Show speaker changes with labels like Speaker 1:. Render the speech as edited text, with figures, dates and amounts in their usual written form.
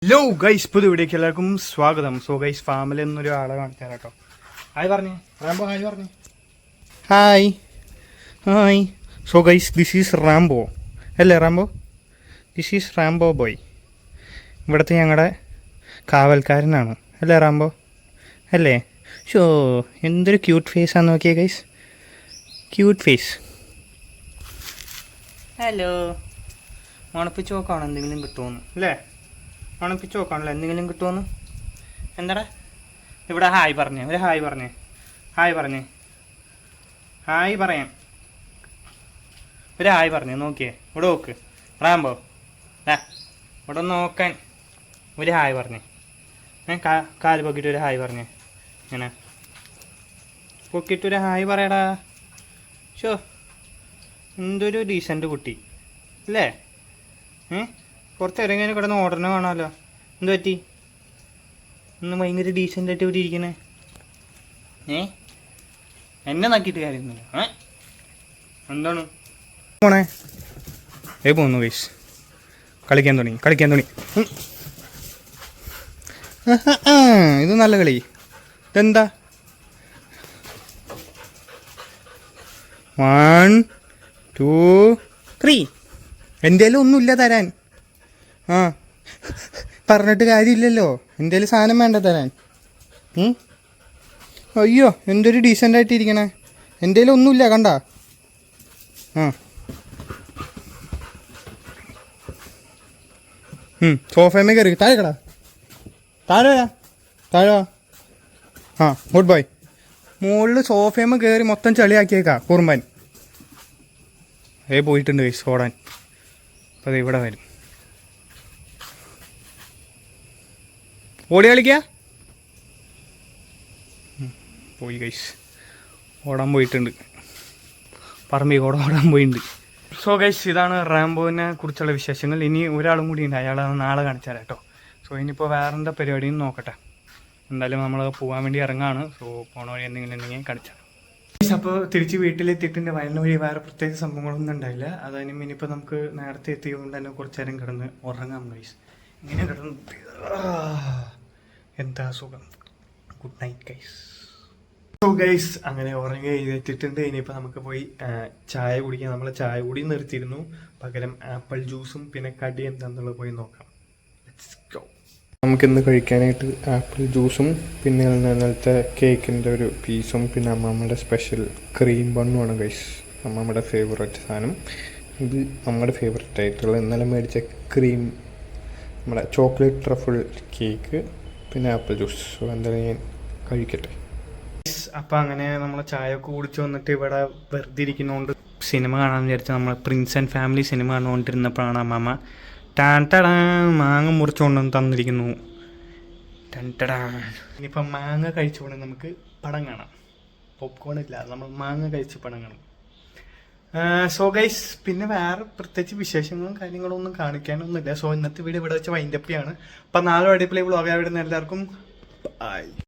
Speaker 1: Hello guys, പുതിയ വീഡിയോക്ക് എല്ലാവർക്കും സ്വാഗതം. സോ ഗൈസ്, ഫാമിലി എന്നൊരു ആളെ കാണിച്ചു തരാം കേട്ടോ. ഹായ് പറഞ്ഞേ റാംബോ, ഹായ് പറഞ്ഞേ. Hi hi. So guys, this is Rambo അല്ലേ? Rambo, this is Rambo boy. ഇവിടുത്തെ ഞങ്ങളുടെ കാവൽക്കാരനാണ് അല്ലേ റാംബോ? അല്ലേ? ഷോ, എന്തൊരു ക്യൂട്ട് ഫേസ് ആണെന്ന് നോക്കിയേ ഗൈസ്, ക്യൂട്ട് ഫേസ്. ഹലോ, മണപ്പിച്ച് നോക്കുകയാണ് എന്തെങ്കിലും കിട്ടുമെന്ന് അല്ലേ? മണപ്പിച്ച് നോക്കാണല്ലോ എന്തെങ്കിലും കിട്ടുമെന്ന്. എന്താടാ ഇവിടെ ഹായ് പറഞ്ഞേ, ഒരു ഹായ് പറഞ്ഞേ, ഹായ് പറഞ്ഞേ, ഹായ് പറയാം, ഒരു ഹായ് പറഞ്ഞേ. നോക്കിയേ, ഇവിടെ നോക്ക് റാംബോ, ഇവിടെ നോക്കാൻ ഒരു ഹായ് പറഞ്ഞേ. കാല് പൊക്കിയിട്ട് ഒരു ഹായ് പറഞ്ഞേ. ഇങ്ങനെ പൊക്കിയിട്ടൊരു ഹായ് പറയടാ. ഷോ, എന്തൊരു ഡീസൻ്റ് കുട്ടി അല്ലേ? കുറച്ച് ഇറങ്ങി കിടന്ന് ഓർഡറിന് കാണാമല്ലോ. എന്ത് പറ്റി ഇന്ന് ഭയങ്കര ഡീസൻ്റായിട്ട് ഇവിടെ ഇരിക്കണേ? എന്നെ നോക്കിയിട്ട് കാര്യമൊന്നുമില്ല. എന്താണ് പോണേ? പോന്നു വയസ്സ് കളിക്കാൻ തുടങ്ങി. ഇത് നല്ല കളി. ഇതെന്താ? 1 2 3. എൻ്റെ കയ്യിൽ ഒന്നുമില്ല തരാൻ. പറഞ്ഞിട്ട് കാര്യമില്ലല്ലോ, എൻ്റെ കയ്യിൽ സാധനം വേണ്ട തരാൻ. അയ്യോ, എന്തൊരു ഡീസൻ്റായിട്ട് ഇരിക്കണേ. എൻ്റെ കയ്യിൽ ഒന്നുമില്ല, കണ്ട. സോഫയമേ കയറി താഴെ കടാ, താഴെ. Good boy. മുകളിൽ സോഫയമേ കയറി മൊത്തം ചളിയാക്കിയേക്കാ കുറുമ്പൻ. പോയിട്ടുണ്ട് ഗൈസ് ഓടാൻ. അപ്പോൾ അത് ഇവിടെ വരും. ഓടി കളിക്കുക. പോയി ഗൈസ്, ഓടാൻ പോയിട്ടുണ്ട്, പറമ്പിൽ ഓടാൻ പോയിട്ടുണ്ട്. സോ ഗൈസ്, ഇതാണ് റാംബോനെ കുറിച്ചുള്ള വിശേഷങ്ങൾ. ഇനി ഒരാളും കൂടി ഉണ്ട്, അയാളാണ് നാളെ കാണിച്ചാൽ കേട്ടോ. സോ ഇനിയിപ്പോൾ വേറെന്താ പരിപാടിയും നോക്കട്ടെ. എന്തായാലും നമ്മൾ പോകാൻ വേണ്ടി ഇറങ്ങാണ്. സോ പോണ വഴി എന്തെങ്കിലും ഉണ്ടെങ്കിൽ കാണിച്ചാൽ. അപ്പോൾ തിരിച്ച് വീട്ടിലെത്തിയിട്ടുണ്ട്. വയലിന് വഴി വേറെ പ്രത്യേക സംഭവങ്ങളൊന്നും ഉണ്ടായില്ല. അതിനും ഇനിയിപ്പോൾ നമുക്ക് നേരത്തെ എത്തിയതുകൊണ്ട് തന്നെ കുറച്ച് നേരം കിടന്ന് ഉറങ്ങാം ഗൈസ്. ഇങ്ങനെ കിടന്ന് എന്താ സുഖം. Good night guys. So guys, അങ്ങനെ ഉറങ്ങി എഴുന്നേറ്റിട്ടുണ്ട്. ഇനിയിപ്പോൾ നമുക്ക് പോയി ചായ കുടിക്കാം. നമ്മൾ ചായ കൂടി നിർത്തിയിരുന്നു, പകരം ആപ്പിൾ ജ്യൂസും പിന്നെ കടി എന്താണെന്നുള്ളത് പോയി നോക്കാം. നമുക്കിന്ന് കഴിക്കാനായിട്ട് ആപ്പിൾ ജ്യൂസും പിന്നെ ഇന്നലത്തെ കേക്കിൻ്റെ ഒരു പീസും പിന്നെ അമ്മമ്മയുടെ സ്പെഷ്യൽ ക്രീം ബണ്ണുമാണ് ഗൈസ്. അമ്മമ്മയുടെ ഫേവറേറ്റ് സാധനം ഇത്. നമ്മുടെ ഫേവറേറ്റ് ആയിട്ടുള്ള ഇന്നലെ മേടിച്ച ക്രീം, നമ്മുടെ ചോക്ലേറ്റ് ട്രഫിൾ കേക്ക് പിന്നെ ആപ്പിൾ ജ്യൂസ്. സോ എന്തായാലും ഞാൻ കഴിക്കട്ടെ. അപ്പം അങ്ങനെ നമ്മൾ ചായയൊക്കെ കുടിച്ച് വന്നിട്ട് ഇവിടെ വെറുതെ ഇരിക്കുന്നതുകൊണ്ട് സിനിമ കാണാമെന്ന് വിചാരിച്ചാൽ നമ്മൾ പ്രിൻസ് ആൻഡ് ഫാമിലി സിനിമ കണ്ടുകൊണ്ടിരുന്നപ്പോഴാണ് അമ്മമ്മ മാങ്ങ മുറിച്ചുകൊണ്ടു തന്നിരിക്കുന്നു. ഇനിയിപ്പം മാങ്ങ കഴിച്ചുകൊണ്ട് നമുക്ക് പടം കാണാം. പോപ്കോൺ ഇല്ല, നമ്മൾ മാങ്ങ കഴിച്ച് പടം കാണാം. സോ ഗൈസ്, പിന്നെ വേറെ പ്രത്യേകിച്ച് വിശേഷങ്ങളും കാര്യങ്ങളും ഒന്നും കാണിക്കാനൊന്നുമില്ല. സോ ഇന്നത്തെ വീഡിയോ ഇവിടെ വെച്ച് വൈൻഡപ്പ് ചെയ്യാണ്. അപ്പം നാളെ അടിപൊളി വ്ളോഗ് ആയിട്ട് എല്ലാവർക്കും ബൈ.